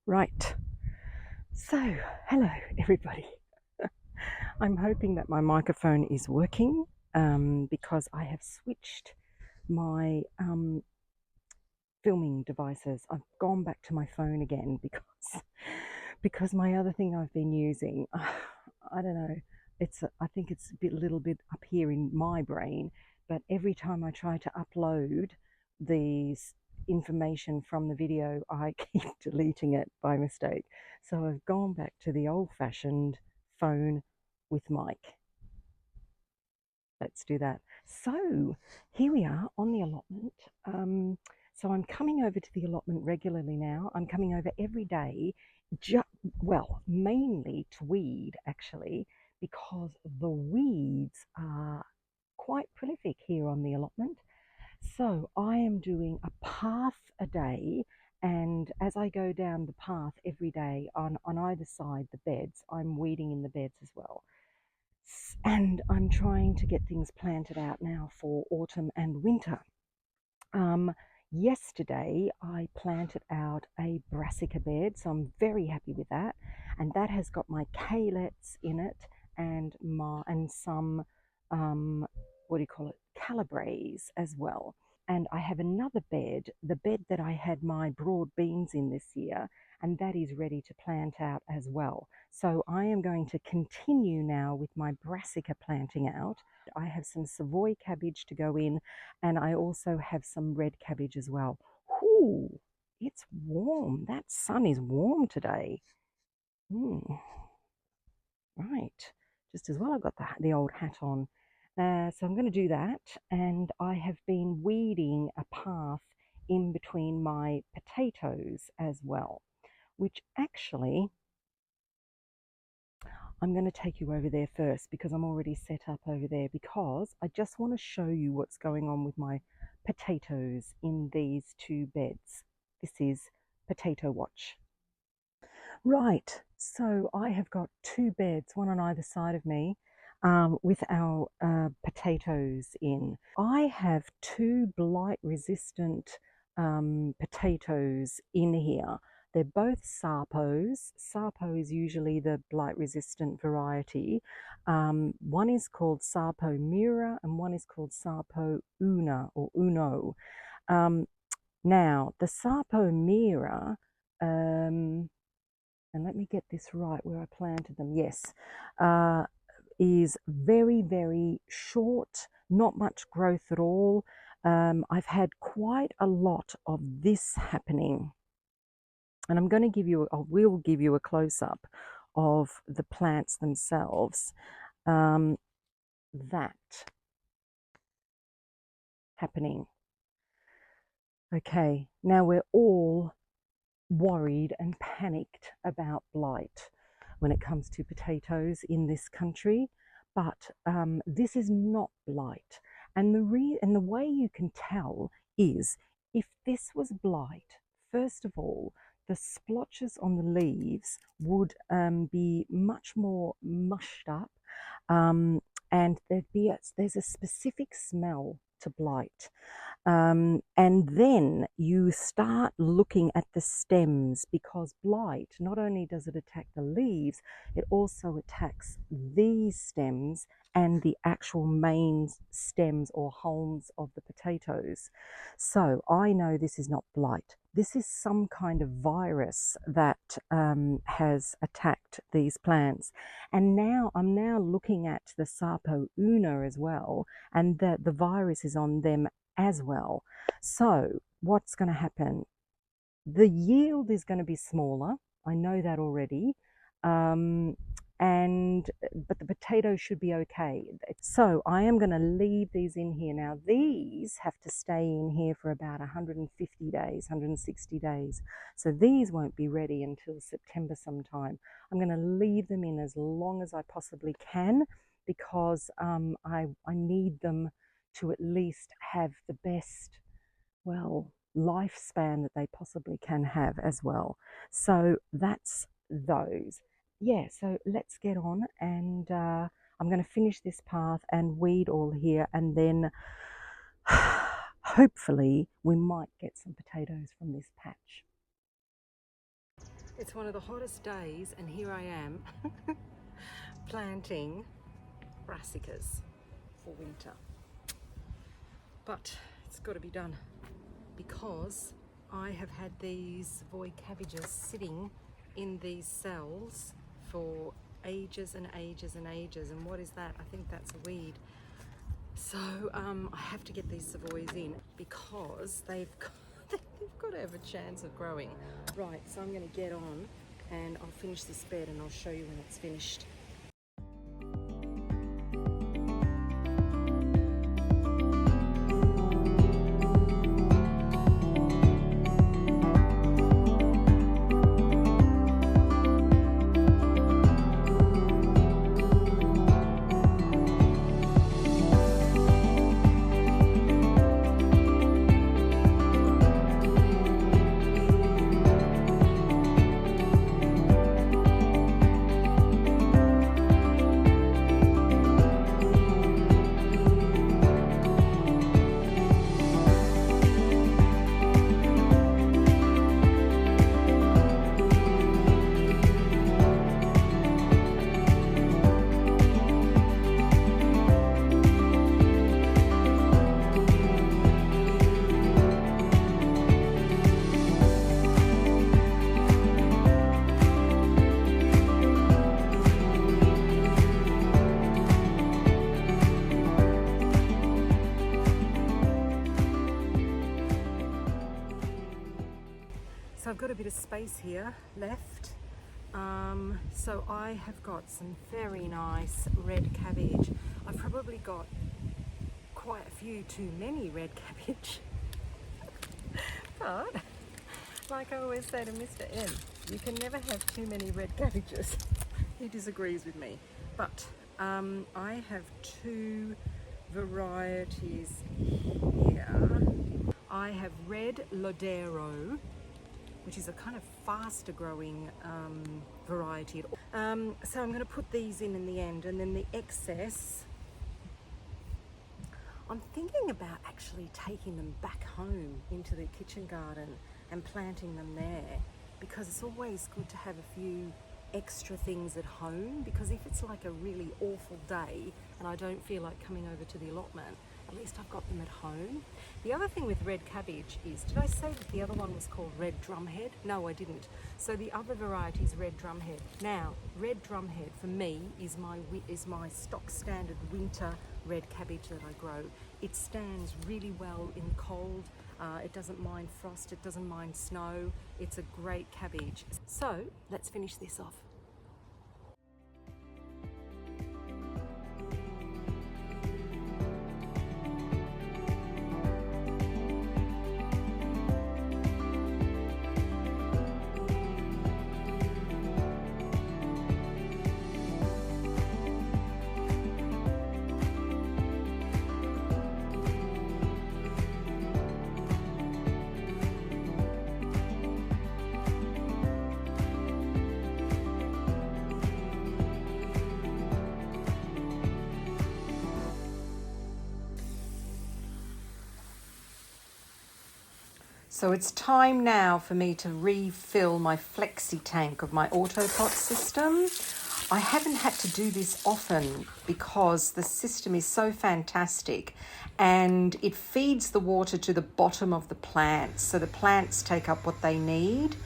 Right, so hello everybody. I'm hoping that my microphone is working because I have switched my filming devices. I've gone back to my phone again because my other thing I've been using, I don't know, I think it's a little bit up here in my brain, but every time I try to upload these information from the video, I keep deleting it by mistake. So I've gone back to the old-fashioned phone with mic. Let's do that. So here we are on the allotment. So I'm coming over to the allotment regularly now. I'm coming over every day, well, mainly to weed actually, because the weeds are quite prolific here on the allotment. So I am doing a path a day, and as I go down the path every day on either side the beds, I'm weeding in the beds as well. And I'm trying to get things planted out now for autumn and winter. Yesterday I planted out a brassica bed, so I'm very happy with that, and that has got my calets in it and some what do you call it, calibres as well. And I have another bed, the bed that I had my broad beans in this year, and that is ready to plant out as well. So I am going to continue now with my brassica planting out. I have some Savoy cabbage to go in, and I also have some red cabbage as well. Ooh, it's warm. That sun is warm today. Right, just as well I've got the old hat on. So I'm going to do that, and I have been weeding a path in between my potatoes as well, which actually I'm going to take you over there first because I'm already set up over there, because I just want to show you what's going on with my potatoes in these two beds. This is Potato Watch. Right, so I have got two beds, one on either side of me, with our potatoes in. I have two blight resistant potatoes in here. They're both Sarpos. Sarpo is usually the blight resistant variety. One is called Sarpo Mira and one is called Sarpo Una or Uno. Now, the Sarpo Mira, and let me get this right where I planted them, yes, is very, very short, not much growth at all. I've had quite a lot of this happening, and I'm going to give you, I will give you a close-up of the plants themselves. That happening. Okay, now we're all worried and panicked about blight when it comes to potatoes in this country, but this is not blight. And the way you can tell is, if this was blight, first of all, the splotches on the leaves would be much more mushed up, and there's a specific smell to blight. And then you start looking at the stems, because blight, not only does it attack the leaves, it also attacks these stems and the actual main stems or hulls of the potatoes. So I know this is not blight. This is some kind of virus that has attacked these plants. And now I'm looking at the Sarpo Una as well, and the virus is on them as well. So what's going to happen? The yield is going to be smaller. I know that already. But the potatoes should be okay. So I am going to leave these in here. Now these have to stay in here for about 150 days, 160 days. So these won't be ready until September sometime. I'm going to leave them in as long as I possibly can, because I need them to at least have the best, well, lifespan that they possibly can have as well. So that's those. Yeah, so let's get on, and I'm going to finish this path and weed all here, and then hopefully we might get some potatoes from this patch. It's one of the hottest days and here I am planting brassicas for winter. But it's got to be done because I have had these Voi cabbages sitting in these cells for ages and ages and ages. And what is that? I think that's a weed. So I have to get these Savoys in because they've got to have a chance of growing. Right, so I'm going to get on and I'll finish this bed and I'll show you when it's finished. So I've got a bit of space here left. So I have got some very nice red cabbage. I've probably got quite a few too many red cabbage. But like I always say to Mr. M, you can never have too many red cabbages. He disagrees with me. But I have two varieties here. I have red Lodero, which is a kind of faster growing variety. So I'm going to put these in the end, and then the excess, I'm thinking about actually taking them back home into the kitchen garden and planting them there, because it's always good to have a few extra things at home, because if it's like a really awful day and I don't feel like coming over to the allotment, at least I've got them at home. The other thing with red cabbage is, did I say that the other one was called red drumhead? No, I didn't. So the other variety is red drumhead. Now, red drumhead for me is my stock standard winter red cabbage that I grow. It stands really well in cold. It doesn't mind frost. It doesn't mind snow. It's a great cabbage. So let's finish this off. So it's time now for me to refill my Flexi Tank of my Autopot system. I haven't had to do this often because the system is so fantastic and it feeds the water to the bottom of the plants, so the plants take up what they need.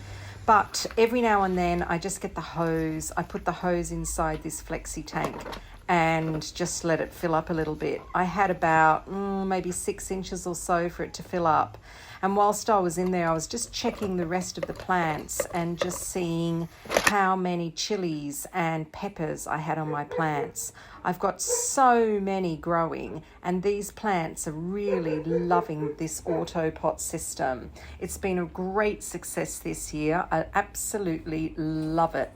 But every now and then I just get the hose, I put the hose inside this Flexi Tank and just let it fill up a little bit. I had about maybe 6 inches or so for it to fill up. And whilst I was in there, I was just checking the rest of the plants and just seeing how many chilies and peppers I had on my plants. I've got so many growing, and these plants are really loving this Autopot system. It's been a great success this year. I absolutely love it.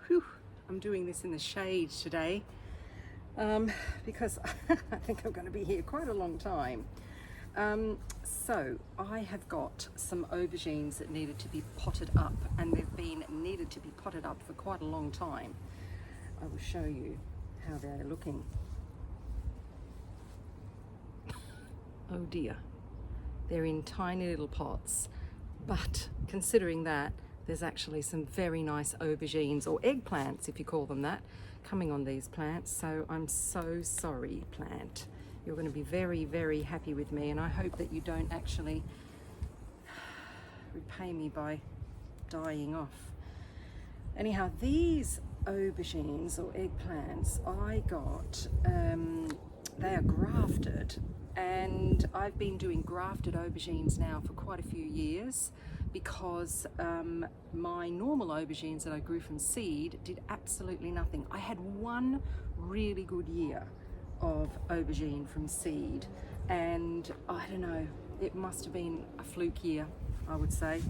Whew, I'm doing this in the shade today. Because I think I'm going to be here quite a long time. So I have got some aubergines that needed to be potted up, and they've been needed to be potted up for quite a long time. I will show you how they're looking. Oh dear, they're in tiny little pots. But considering that, there's actually some very nice aubergines, or eggplants if you call them that, coming on these plants. So I'm so sorry, plant. You're going to be very, very happy with me, and I hope that you don't actually repay me by dying off. Anyhow, these aubergines or eggplants I got, they are grafted, and I've been doing grafted aubergines now for quite a few years because my normal aubergines that I grew from seed did absolutely nothing. I had one really good year of aubergine from seed, and I don't know, it must have been a fluke year, I would say,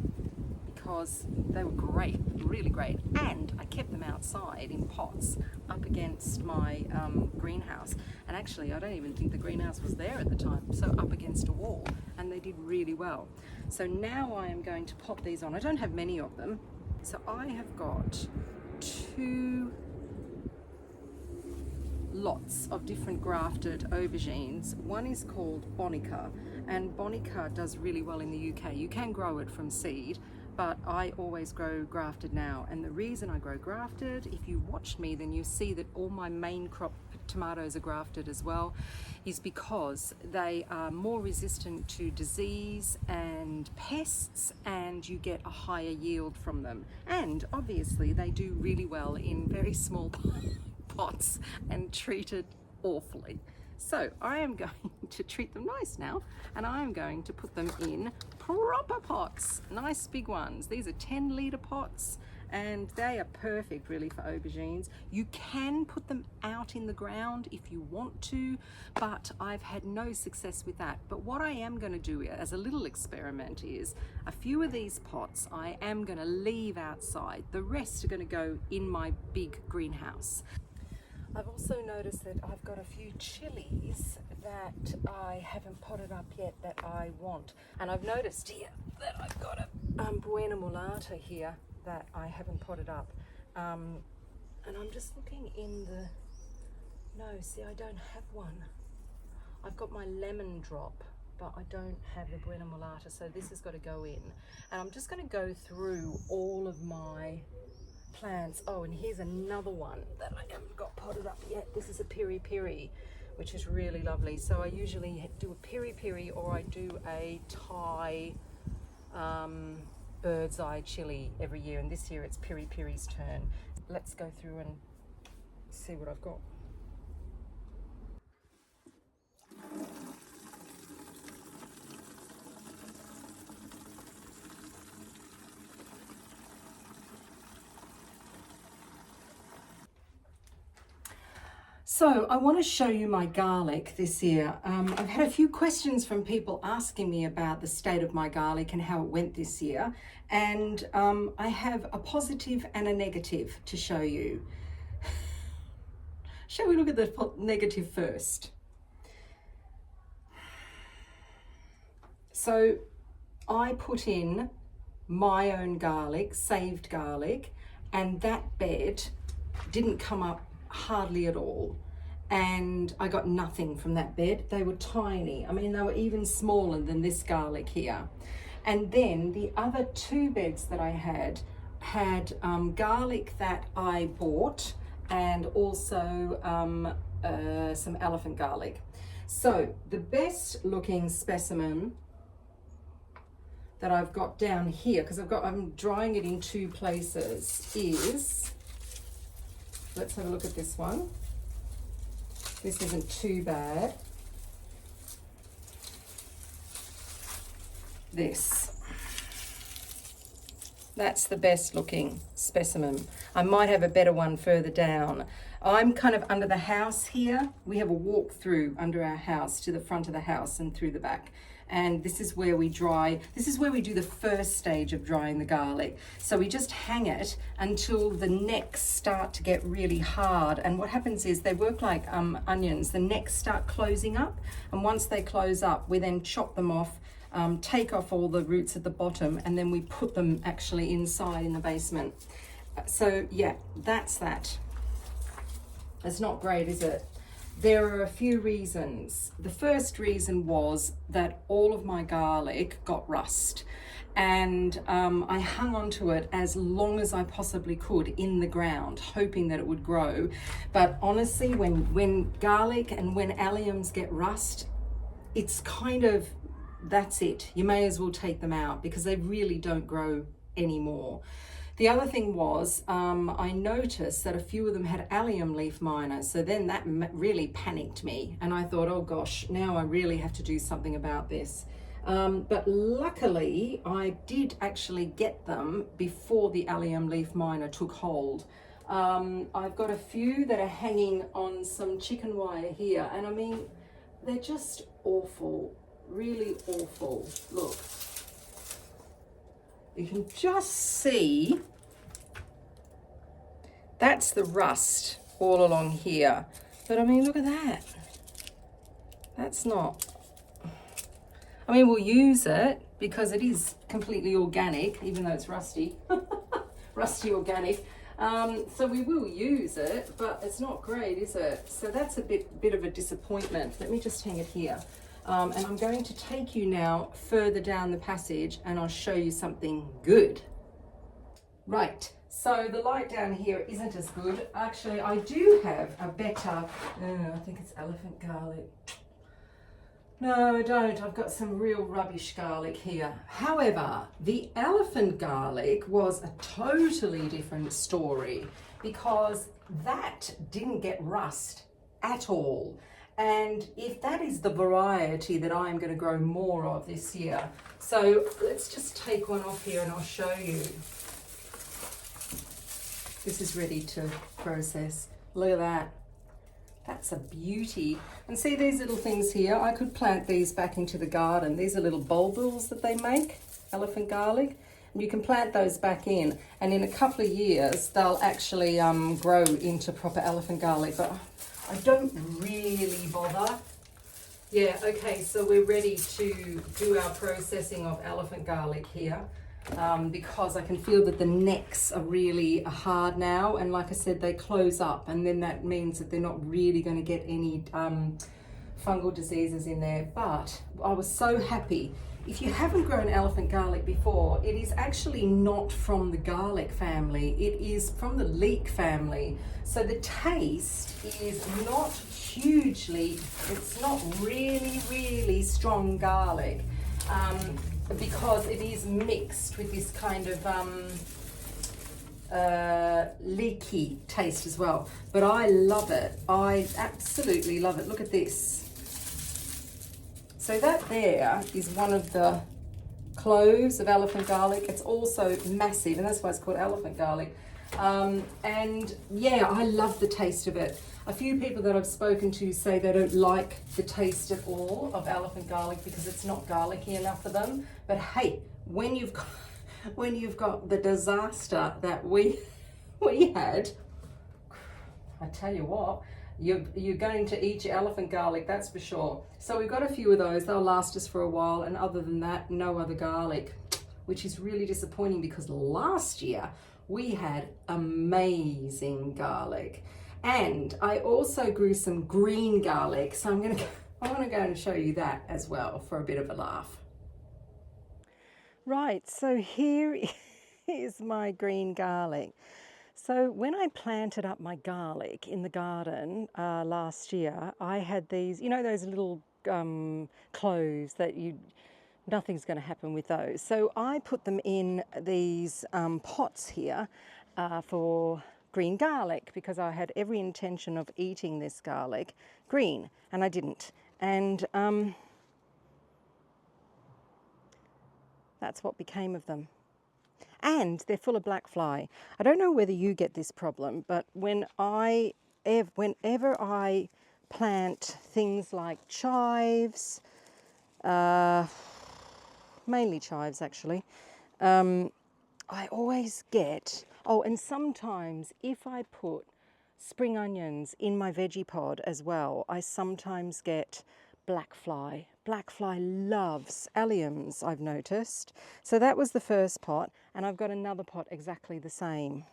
because they were great, really great. And I kept them outside in pots up against my greenhouse. And actually, I don't even think the greenhouse was there at the time, so up against a wall, and they did really well. So now I am going to pop these on. I don't have many of them, so I have got 2 lots of different grafted aubergines. One is called Bonica, and Bonica does really well in the UK. You can grow it from seed, but I always grow grafted now. And the reason I grow grafted, if you watch me, then you see that all my main crop tomatoes are grafted as well, is because they are more resistant to disease and pests, and you get a higher yield from them. And obviously they do really well in very small pots and treated awfully. So I am going to treat them nice now, and I am going to put them in proper pots, nice big ones. These are 10-litre pots, and they are perfect really for aubergines. You can put them out in the ground if you want to, but I've had no success with that. But what I am going to do as a little experiment is a few of these pots I am going to leave outside. The rest are going to go in my big greenhouse. I've also noticed that I've got a few chilies that I haven't potted up yet that I want. And I've noticed here that I've got a Buena Mulata here that I haven't potted up. And I'm just looking in the... No, see, I don't have one. I've got my lemon drop, but I don't have the Buena Mulata, so this has got to go in. And I'm just going to go through all of my plants. Oh, and here's another one that I haven't got potted up yet. This is a piri piri, which is really lovely. So I usually do a piri piri, or I do a Thai bird's eye chili every year, and this year it's piri piri's turn. Let's go through and see what I've got. So I want to show you my garlic this year. I've had a few questions from people asking me about the state of my garlic and how it went this year. And I have a positive and a negative to show you. Shall we look at the negative first? So I put in my own garlic, saved garlic, and that bed didn't come up hardly at all. And I got nothing from that bed. They were tiny. I mean, they were even smaller than this garlic here. And then the other 2 beds that I had garlic that I bought, and also some elephant garlic. So the best looking specimen that I've got down here, because I'm drying it in 2 places, is, let's have a look at this one. This isn't too bad. This. That's the best looking specimen. I might have a better one further down. I'm kind of under the house here. We have a walk through under our house to the front of the house and through the back. And this is where we dry. This is where we do the first stage of drying the garlic. So we just hang it until the necks start to get really hard. And what happens is they work like onions. The necks start closing up. And once they close up, we then chop them off, take off all the roots at the bottom, and then we put them actually inside in the basement. So yeah, that's that. It's not great, is it? There are a few reasons. The first reason was that all of my garlic got rust, and I hung on to it as long as I possibly could in the ground, hoping that it would grow. But honestly, when garlic and when alliums get rust, it's kind of, that's it. You may as well take them out because they really don't grow anymore. The other thing was, I noticed that a few of them had allium leaf miners, so then that really panicked me, and I thought, oh gosh, now I really have to do something about this. But luckily, I did actually get them before the allium leaf miner took hold. I've got a few that are hanging on some chicken wire here, and I mean, they're just awful, really awful. Look. You can just see that's the rust all along here. But I mean, look at that. That's not, I mean, we'll use it because it is completely organic, even though it's rusty. Rusty organic. So we will use it, but it's not great, is it? So that's a bit of a disappointment. Let me just hang it here. And I'm going to take you now further down the passage and I'll show you something good. Right, so the light down here isn't as good. Actually, I do have a better, I think it's elephant garlic. No, I don't. I've got some real rubbish garlic here. However, the elephant garlic was a totally different story because that didn't get rust at all. And if that is the variety that I'm going to grow more of this year. So let's just take one off here and I'll show you. This is ready to process. Look at that. That's a beauty. And see these little things here? I could plant these back into the garden. These are little bulbils that they make, elephant garlic. And you can plant those back in. And in a couple of years, they'll actually grow into proper elephant garlic. But I don't really bother. Yeah, okay, so we're ready to do our processing of elephant garlic here because I can feel that the necks are really hard now, and like I said, they close up, and then that means that they're not really going to get any fungal diseases in there. But I was so happy. If you haven't grown elephant garlic before, it is actually not from the garlic family, it is from the leek family. So the taste is not hugely, it's not really strong garlic because it is mixed with this kind of leeky taste as well. But I love it, I absolutely love it. Look at this. So that there is one of the cloves of elephant garlic. It's also massive, and that's why it's called elephant garlic. And yeah, I love the taste of it. A few people that I've spoken to say they don't like the taste at all of elephant garlic because it's not garlicky enough for them. But hey, when you've got the disaster that we had, I tell you what, you're going to eat your elephant garlic, that's for sure. So we've got a few of those. They'll last us for a while, and other than that, no other garlic, which is really disappointing because last year we had amazing garlic. And I also grew some green garlic, so I want to go and show you that as well for a bit of a laugh. Right, so here is my green garlic. So when I planted up my garlic in the garden last year, I had these, you know, those little cloves that nothing's going to happen with those. So I put them in these pots here for green garlic because I had every intention of eating this garlic green, and I didn't. And that's what became of them. And they're full of black fly. I don't know whether you get this problem, but whenever I plant things like chives, mainly chives actually, I always get, oh, and sometimes if I put spring onions in my veggie pod as well, I sometimes get black fly. Black fly loves alliums, I've noticed. So that was the first pot, and I've got another pot exactly the same.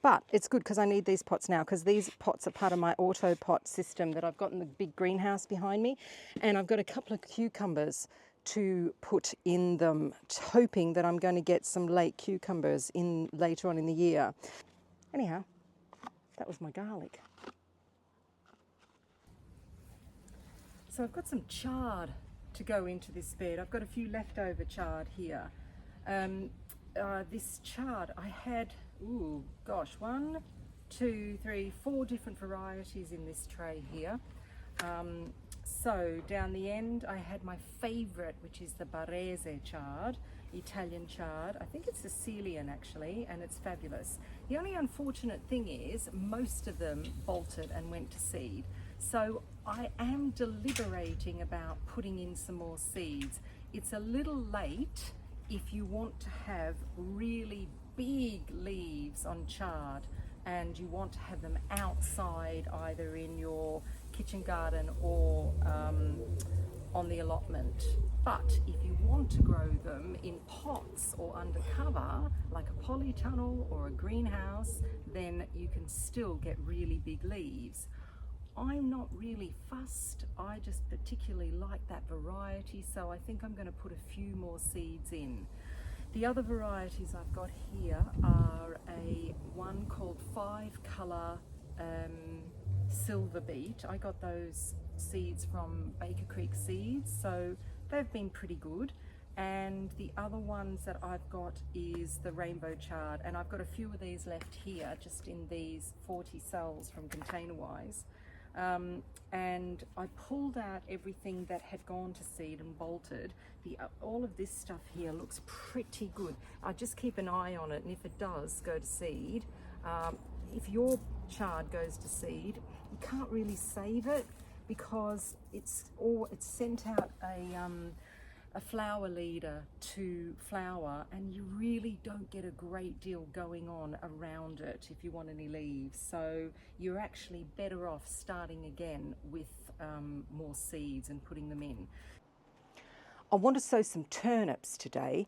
But it's good because I need these pots now, because these pots are part of my Autopot system that I've got in the big greenhouse behind me. And I've got a couple of cucumbers to put in them, hoping that I'm going to get some late cucumbers in later on in the year. Anyhow, that was my garlic. So I've got some chard to go into this bed. I've got a few leftover chard here. This chard, I had, ooh, gosh, 1, 2, 3, 4 different varieties in this tray here. So down the end, I had my favorite, which is the Barese chard, Italian chard. I think it's Sicilian actually, and it's fabulous. The only unfortunate thing is most of them bolted and went to seed. So I am deliberating about putting in some more seeds. It's a little late if you want to have really big leaves on chard and you want to have them outside, either in your kitchen garden or on the allotment. But if you want to grow them in pots or under cover, like a polytunnel or a greenhouse, then you can still get really big leaves. I'm not really fussed. I just particularly like that variety, so I think I'm going to put a few more seeds in. The other varieties I've got here are one called 5-colour silver beet. I got those seeds from Baker Creek Seeds, so they've been pretty good. And the other ones that I've got is the rainbow chard, and I've got a few of these left here, just in these 40 cells from Containerwise. And I pulled out everything that had gone to seed and bolted. All of this stuff here looks pretty good. I just keep an eye on it, and if it does go to seed, if your chard goes to seed, you can't really save it because it's sent out a flower leader to flower, and you really don't get a great deal going on around it if you want any leaves. So you're actually better off starting again with more seeds and putting them in. I want to sow some turnips today.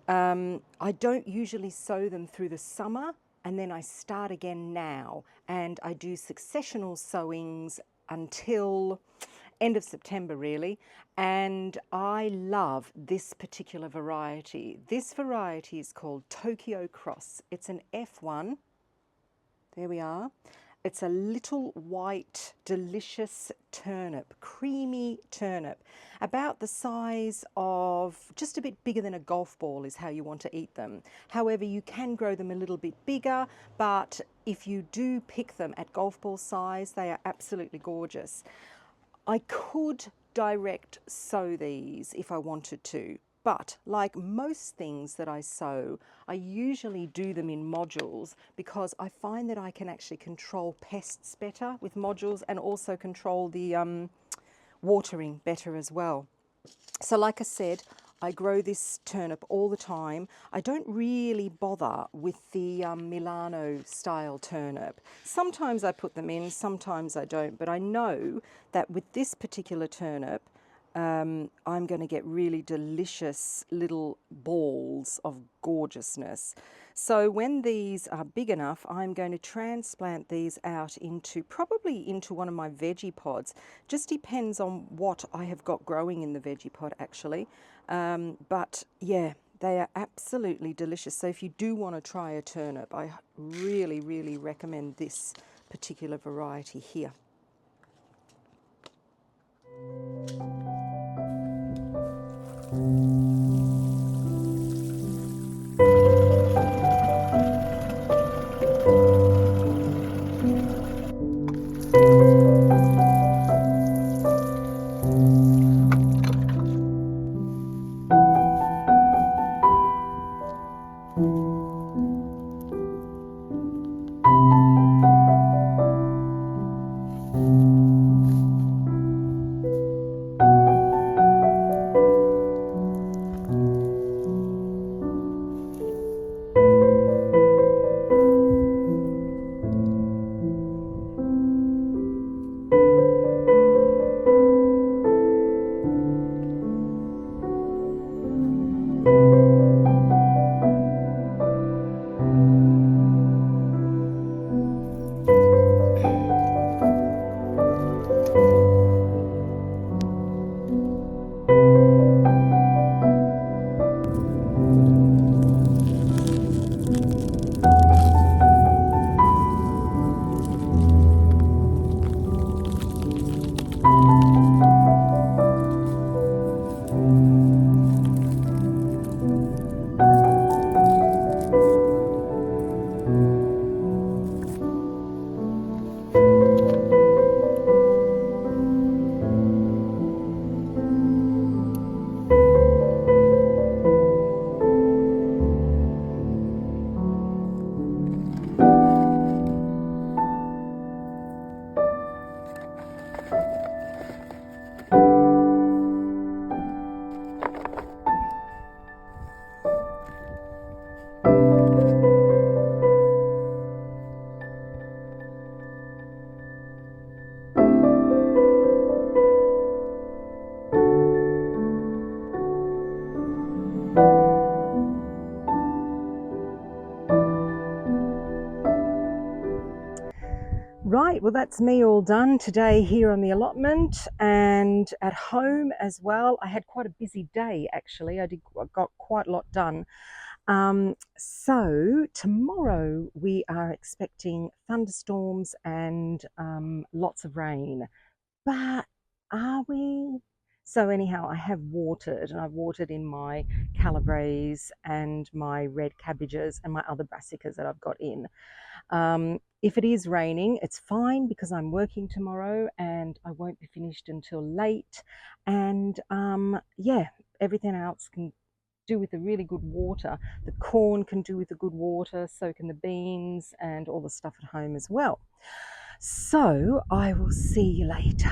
I don't usually sow them through the summer, and then I start again now, and I do successional sowings until end of September really, and I love this particular variety. This variety is called Tokyo Cross. It's an F1. There we are. It's a little white, delicious turnip, creamy turnip, about the size of, just a bit bigger than a golf ball is how you want to eat them. However, you can grow them a little bit bigger, but if you do pick them at golf ball size, they are absolutely gorgeous. I could direct sow these if I wanted to, but like most things that I sow, I usually do them in modules because I find that I can actually control pests better with modules and also control the watering better as well. So like I said, I grow this turnip all the time. I don't really bother with the Milano style turnip. Sometimes I put them in, sometimes I don't, but I know that with this particular turnip, I'm going to get really delicious little balls of gorgeousness. So when these are big enough, I'm going to transplant these out probably into one of my veggie pods. Just depends on what I have got growing in the veggie pod actually. But yeah, they are absolutely delicious. So if you do want to try a turnip, I really, really recommend this particular variety here. well, that's me all done today here on the allotment and at home as well. I had quite a busy day actually. I got quite a lot done. So tomorrow we are expecting thunderstorms and lots of rain. But are we? So anyhow, I have watered, and I've watered in my calabres and my red cabbages and my other brassicas that I've got in. If it is raining, it's fine because I'm working tomorrow and I won't be finished until late. And yeah, everything else can do with a really good water. The corn can do with the good water, so can the beans and all the stuff at home as well. So I will see you later.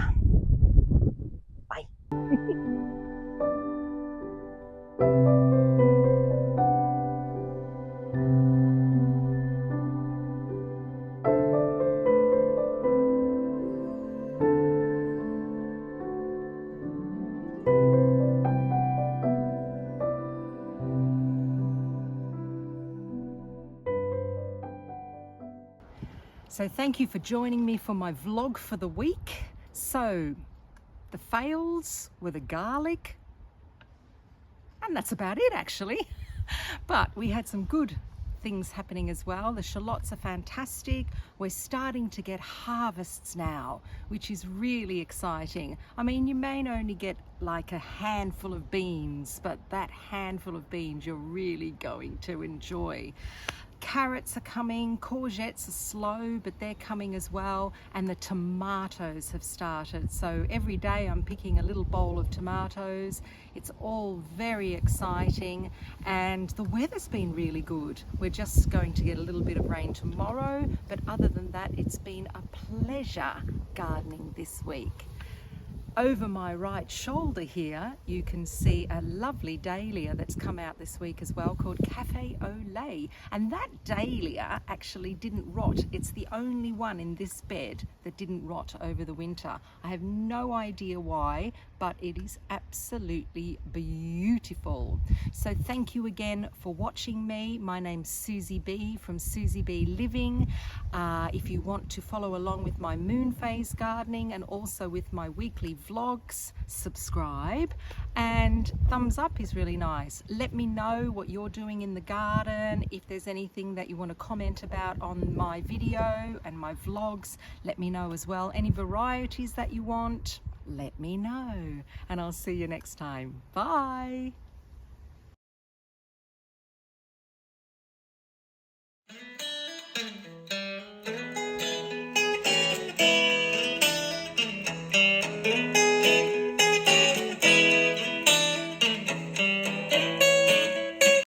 Bye. So thank you for joining me for my vlog for the week. So the fails were the garlic, and that's about it actually. But we had some good things happening as well. The shallots are fantastic. We're starting to get harvests now, which is really exciting. I mean, you may only get like a handful of beans, but that handful of beans you're really going to enjoy. Carrots are coming, courgettes are slow, but they're coming as well, and the tomatoes have started. So every day I'm picking a little bowl of tomatoes. It's all very exciting, and the weather's been really good. We're just going to get a little bit of rain tomorrow, but other than that, it's been a pleasure gardening this week. Over my right shoulder here, you can see a lovely dahlia that's come out this week as well, called Cafe au Lait. And that dahlia actually didn't rot. It's the only one in this bed that didn't rot over the winter. I have no idea why, but it is absolutely beautiful. So thank you again for watching me. My name's Susie B from SusyBLiving. If you want to follow along with my moon phase gardening and also with my weekly vlogs, subscribe, and thumbs up is really nice. Let me know what you're doing in the garden. If there's anything that you want to comment about on my video and my vlogs, let me know as well. Any varieties that you want, let me know, and I'll see you next time. Bye.